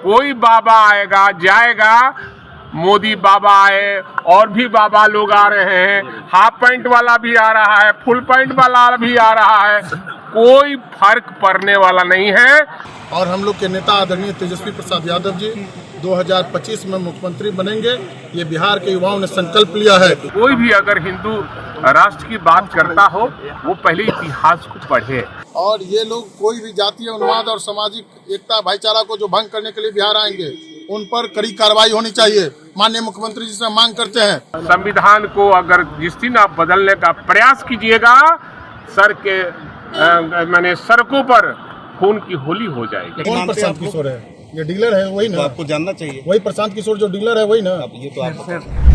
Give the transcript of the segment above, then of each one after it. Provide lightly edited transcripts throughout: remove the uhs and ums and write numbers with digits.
कोई बाबा आएगा जाएगा, मोदी बाबा आए और भी बाबा लोग आ रहे हैं, हाफ पैंट वाला भी आ रहा है, फुल पैंट वाला भी आ रहा है, कोई फर्क पड़ने वाला नहीं है। और हम लोग के नेता आदरणीय तेजस्वी प्रसाद यादव जी 2025 में मुख्यमंत्री बनेंगे, ये बिहार के युवाओं ने संकल्प लिया है। कोई भी अगर हिंदू राष्ट्र की बात करता हो वो पहले इतिहास को पढ़े। और ये लोग कोई भी जातीय उन्माद और सामाजिक एकता भाईचारा को जो भंग करने के लिए बिहार आएंगे, उन पर कड़ी कार्रवाई होनी चाहिए। माननीय मुख्यमंत्री जी से मांग करते हैं संविधान को अगर जिस दिन आप बदलने का प्रयास कीजिएगा, सड़कों पर खून की होली हो जाएगी। कौन प्रशांत किशोर है? ये डीलर है वही ना? तो आपको जानना चाहिए। वही प्रशांत किशोर जो डीलर है वही ना? अब ये तो आप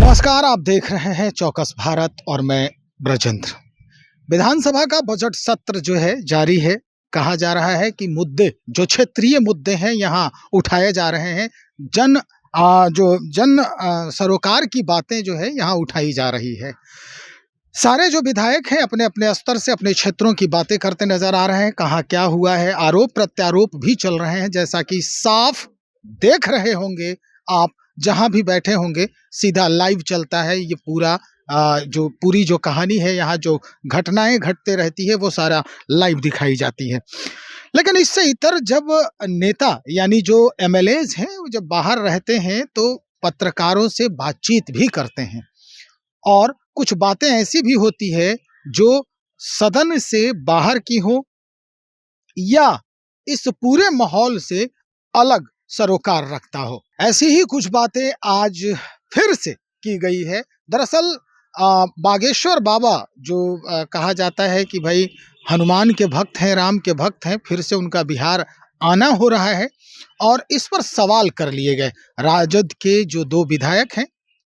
नमस्कार, आप देख रहे हैं चौकस भारत और मैं ब्रजेंद्र। विधानसभा का बजट सत्र जो है जारी है। कहा जा रहा है कि मुद्दे जो क्षेत्रीय मुद्दे हैं यहाँ उठाए जा रहे हैं। जन सरोकार की बातें जो है यहाँ उठाई जा रही है। सारे जो विधायक हैं अपने अपने स्तर से अपने क्षेत्रों की बातें करते नजर आ रहे हैं। कहाँ क्या हुआ है, आरोप प्रत्यारोप भी चल रहे हैं, जैसा कि साफ देख रहे होंगे आप। जहां भी बैठे होंगे सीधा लाइव चलता है ये पूरी जो कहानी है, यहाँ जो घटनाएं घटते रहती है वो सारा लाइव दिखाई जाती है। लेकिन इससे इतर जब नेता यानी जो एमएलएज हैं वो जब बाहर रहते हैं तो पत्रकारों से बातचीत भी करते हैं, और कुछ बातें ऐसी भी होती है जो सदन से बाहर की हो या इस पूरे माहौल से अलग सरोकार रखता हो। ऐसी ही कुछ बातें आज फिर से की गई है। दरअसल बागेश्वर बाबा जो कहा जाता है कि भाई हनुमान के भक्त हैं, राम के भक्त हैं, फिर से उनका बिहार आना हो रहा है और इस पर सवाल कर लिए गए। राजद के जो दो विधायक हैं,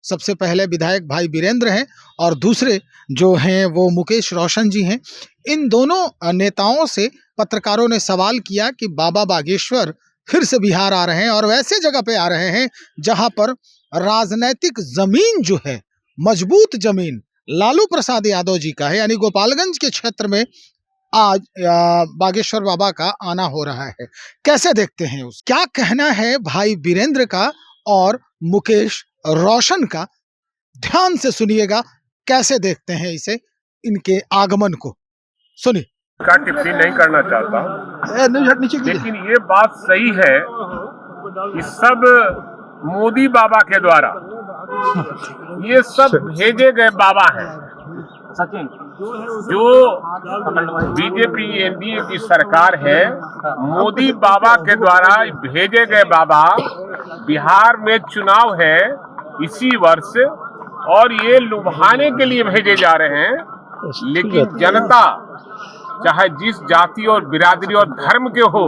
सबसे पहले विधायक भाई वीरेंद्र हैं और दूसरे जो हैं वो मुकेश रोशन जी हैं। इन दोनों नेताओं से पत्रकारों ने सवाल किया कि बाबा बागेश्वर फिर से बिहार आ रहे हैं और वैसे जगह पे आ रहे हैं जहां पर राजनैतिक जमीन जो है, मजबूत जमीन लालू प्रसाद यादव जी का है, यानी गोपालगंज के क्षेत्र में आज बागेश्वर बाबा का आना हो रहा है। कैसे देखते हैं क्या कहना है भाई वीरेंद्र का और मुकेश रोशन का? ध्यान से सुनिएगा कैसे देखते हैं इसे, इनके आगमन को सुनिए। का टिप्पणी नहीं करना चाहता, लेकिन ये बात सही है कि सब मोदी बाबा के द्वारा ये सब भेजे गए बाबा हैं। जो बीजेपी एनडीए की सरकार है, मोदी बाबा के द्वारा भेजे गए बाबा। बिहार में चुनाव है इसी वर्ष और ये लुभाने के लिए भेजे जा रहे हैं, लेकिन जनता चाहे जिस जाति और बिरादरी और धर्म के हो,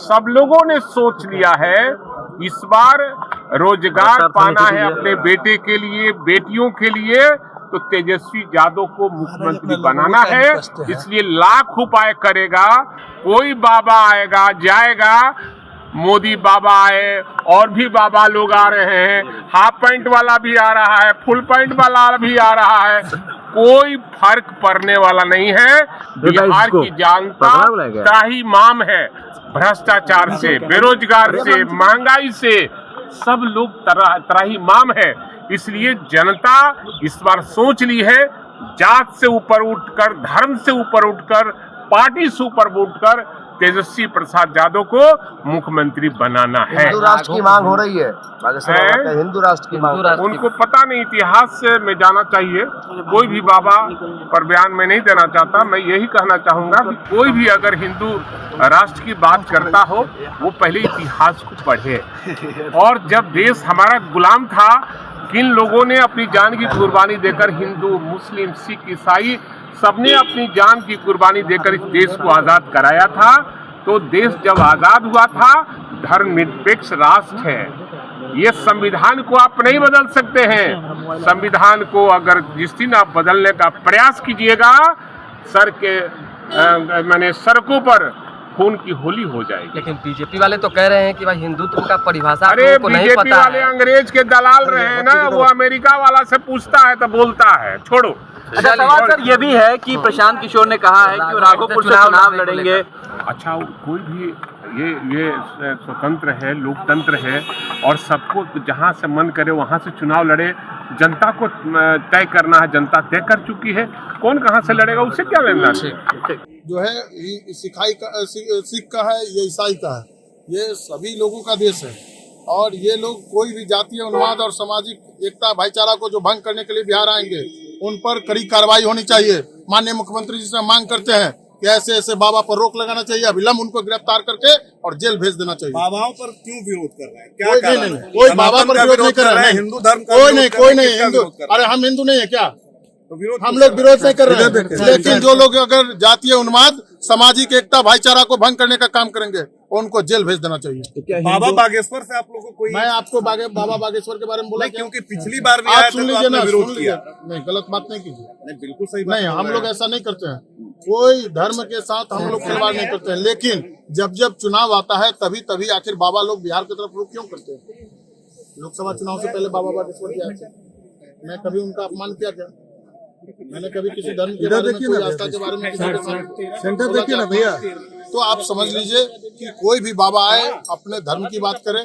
सब लोगों ने सोच लिया है इस बार रोजगार पाना है अपने बेटे के लिए, बेटियों के लिए, तो तेजस्वी यादव को मुख्यमंत्री बनाना है। इसलिए लाख उपाय करेगा। कोई बाबा आएगा जाएगा, मोदी बाबा आए और भी बाबा लोग आ रहे हैं, हाफ पैंट वाला भी आ रहा है, फुल पैंट वाला भी आ रहा है, कोई फर्क पड़ने वाला नहीं है। बिहार की जनता त्राहिमाम है, भ्रष्टाचार से, बेरोजगार से, महंगाई से, सब लोग त्राहिमाम है। इसलिए जनता इस बार सोच ली है, जात से ऊपर उठकर, धर्म से ऊपर उठकर, पार्टी से ऊपर उठकर तेजस्वी प्रसाद यादव को मुख्यमंत्री बनाना है। हिंदू राष्ट्र की मांग हो रही है, हिंदू राष्ट्र की मांग। उनको पता नहीं, इतिहास में जाना चाहिए। कोई भी बाबा पर बयान में नहीं देना चाहता। मैं यही कहना चाहूंगा कि कोई भी अगर हिंदू राष्ट्र की बात करता हो वो पहले इतिहास को पढ़े। और जब देश हमारा गुलाम था, किन लोगों ने अपनी जान की कुर्बानी देकर, हिंदू, मुस्लिम, सिख, ईसाई, सबने अपनी जान की कुर्बानी देकर इस देश को आजाद कराया था। तो देश जब आजाद हुआ था, धर्मनिरपेक्ष राष्ट्र है। ये संविधान को आप नहीं बदल सकते हैं। संविधान को अगर जिस दिन आप बदलने का प्रयास कीजिएगा, सड़कों पर खून की होली हो जाएगी। लेकिन बीजेपी वाले तो कह रहे हैं कि भाई हिंदुत्व का परिभाषा को नहीं पता। बीजेपी वाले अंग्रेज के दलाल रहे हैं ना, वो अमेरिका वाला से पूछता है तो बोलता है, छोड़ो। अच्छा सवाल सर ये भी है कि प्रशांत किशोर ने कहा है कि वो राघोपुर से चुनाव लड़ेंगे। अच्छा, कोई भी ये स्वतंत्र है, लोकतंत्र है और सबको जहां से मन करे वहां से चुनाव लड़े। जनता को तय करना है, जनता तय कर चुकी है, कौन कहां से लड़ेगा उससे क्या लेना है। जो है ये सिख का है, ये ईसाई का है, ये सभी लोगों का देश है और ये लोग कोई भी जातीय उन्माद और सामाजिक एकता भाईचारा को जो भंग करने के लिए बिहार आएंगे उन पर कड़ी कार्रवाई होनी चाहिए। माननीय मुख्यमंत्री जी से मांग करते हैं कि ऐसे ऐसे बाबा पर रोक लगाना चाहिए, अविलंब उनको गिरफ्तार करके और जेल भेज देना चाहिए। बाबाओं पर क्यों विरोध कर रहे हैं? क्या कोई कारण नहीं, है? कोई बाबा पर विरोध नहीं कर रहे हैं। हिंदू धर्म का कोई नहीं हिंदू, अरे हम हिंदू नहीं है क्या? तो विरोध हम लोग विरोध नहीं कर रहे हैं, लेकिन जो लोग अगर जातीय उन्माद सामाजिक एकता भाईचारा को भंग करने का काम करेंगे उनको जेल भेज देना चाहिए। बाबा बागेश्वर से आप लोगों को कोई मैं आपको बाबा बागेश्वर के बारे में बोला नहीं, क्योंकि पिछली बार भी आप आए थे सुन तो लीजिए आपने ना, विरोध सुन किया। लीजिए। नहीं, गलत बात नहीं कीजिए। नहीं, बिल्कुल सही बात नहीं, कर हम रहे लोग हैं। ऐसा नहीं करते हैं, कोई धर्म के साथ हम लोग खिलवाड़ नहीं करते हैं, लेकिन जब जब चुनाव आता है तभी आखिर बाबा लोग बिहार की तरफ रुख क्यों करते हैं? लोकसभा चुनाव से पहले बाबा बागेश्वर जी आए थे, मैं कभी उनका अपमान किया क्या? मैंने कभी किसी धर्म के बारे में, कोई आस्था के बारे में किसी के साथ सेंटर देखिए ना भैया। तो आप समझ लीजिए कि कोई भी बाबा आए अपने धर्म की बात करे,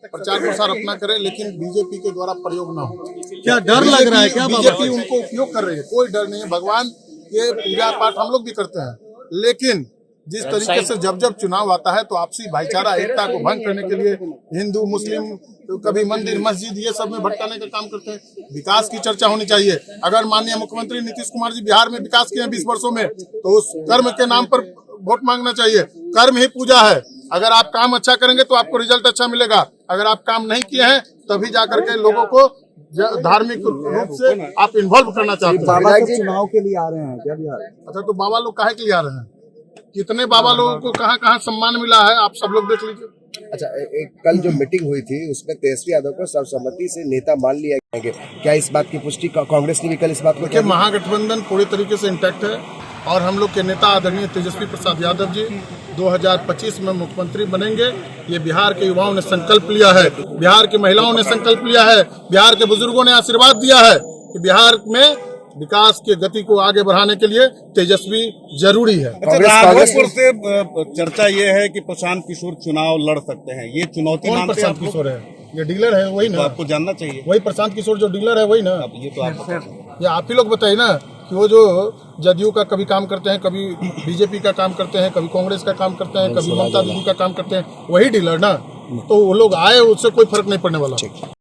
प्रचार प्रसार अपना करे, लेकिन बीजेपी के द्वारा प्रयोग ना हो। क्या डर लग रहा है क्या? बीजेपी उनको उपयोग कर रही है, कोई डर नहीं है। भगवान के पूजा पाठ हम लोग भी करते हैं, लेकिन जिस तरीके से जब जब चुनाव आता है तो आपसी भाईचारा एकता को भंग करने के लिए हिंदू मुस्लिम तो कभी मंदिर मस्जिद ये सब में भटकाने का काम करते हैं। विकास की चर्चा होनी चाहिए। अगर माननीय मुख्यमंत्री नीतीश कुमार जी बिहार में विकास किए हैं 20 वर्षों में, तो उस कर्म के नाम पर वोट मांगना चाहिए। कर्म ही पूजा है। अगर आप काम अच्छा करेंगे तो आपको रिजल्ट अच्छा मिलेगा। अगर आप काम नहीं किए हैं तभी जाकर के लोगों को धार्मिक रूप से आप इन्वॉल्व करना चाहते हैं। बाबा तो चुनाव के लिए आ रहे हैं क्या बिहार? अच्छा, तो बाबा लोग काहे के लिए आ रहे हैं? कितने बाबा लोगों को कहाँ कहाँ सम्मान मिला है, आप सब लोग देख लीजिए। अच्छा, एक कल जो मीटिंग हुई थी उसमें तेजस्वी यादव को सर्वसम्मति से नेता मान लिया गया, क्या इस बात की पुष्टि कांग्रेस ने भी कल इस बात को देखिए, महागठबंधन पूरी तरीके से इंटैक्ट है और हम लोग के नेता आदरणीय तेजस्वी प्रसाद यादव जी 2025 में मुख्यमंत्री बनेंगे। ये बिहार के युवाओं ने संकल्प लिया है, बिहार की महिलाओं ने संकल्प लिया है, बिहार के बुजुर्गों ने आशीर्वाद दिया है कि बिहार में विकास की गति को आगे बढ़ाने के लिए तेजस्वी जरूरी है। राघोपुर से चर्चा ये है कि प्रशांत किशोर चुनाव लड़ सकते हैं, ये चुनौती कौन मानते हैं प्रशांत आप लोग? किशोर है? ये डीलर है वही तो ना? आपको जानना चाहिए। वही प्रशांत किशोर जो डीलर है वही ना? अब ये तो आप बता सकते हैं। ये आप ही लोग बताइए ना कि वो जो जदयू का कभी काम करते हैं, कभी बीजेपी का काम करते हैं, कभी कांग्रेस का काम करते हैं, कभी ममता दीदी का काम करते हैं, वही डीलर ना? तो वो लोग आए, उससे कोई फर्क नहीं पड़ने वाला।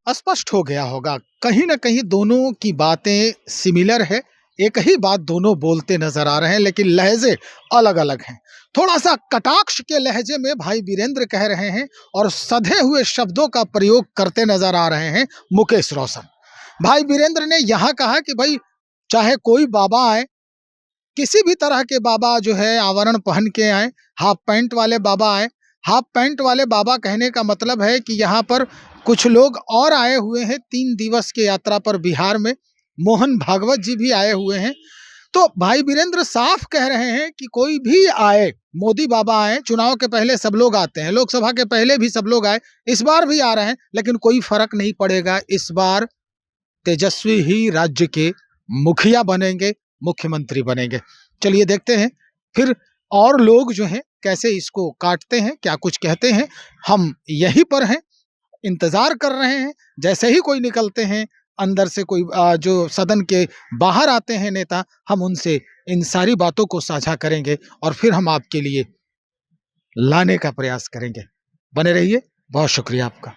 स्पष्ट हो गया होगा, कहीं ना कहीं दोनों की बातें सिमिलर है, एक ही बात दोनों बोलते नजर आ रहे हैं, लेकिन लहजे अलग अलग हैं। थोड़ा सा कटाक्ष के लहजे में भाई वीरेंद्र कह रहे हैं और सधे हुए शब्दों का प्रयोग करते नजर आ रहे हैं मुकेश रोशन। भाई वीरेंद्र ने यहाँ कहा कि भाई चाहे कोई बाबा आए, किसी भी तरह के बाबा जो है आवरण पहन के आए, हाफ पैंट वाले बाबा आए। हाफ पैंट वाले बाबा कहने का मतलब है कि यहाँ पर कुछ लोग और आए हुए हैं 3 दिवस की यात्रा पर बिहार में। मोहन भागवत जी भी आए हुए हैं। तो भाई वीरेंद्र साफ कह रहे हैं कि कोई भी आए, मोदी बाबा आए, चुनाव के पहले सब लोग आते हैं, लोकसभा के पहले भी सब लोग आए, इस बार भी आ रहे हैं, लेकिन कोई फर्क नहीं पड़ेगा। इस बार तेजस्वी ही राज्य के मुखिया बनेंगे, मुख्यमंत्री बनेंगे। चलिए देखते हैं फिर और लोग जो हैं कैसे इसको काटते हैं, क्या कुछ कहते हैं। हम यहीं पर हैं, इंतजार कर रहे हैं। जैसे ही कोई निकलते हैं अंदर से, कोई जो सदन के बाहर आते हैं नेता, हम उनसे इन सारी बातों को साझा करेंगे और फिर हम आपके लिए लाने का प्रयास करेंगे। बने रहिए, बहुत शुक्रिया आपका।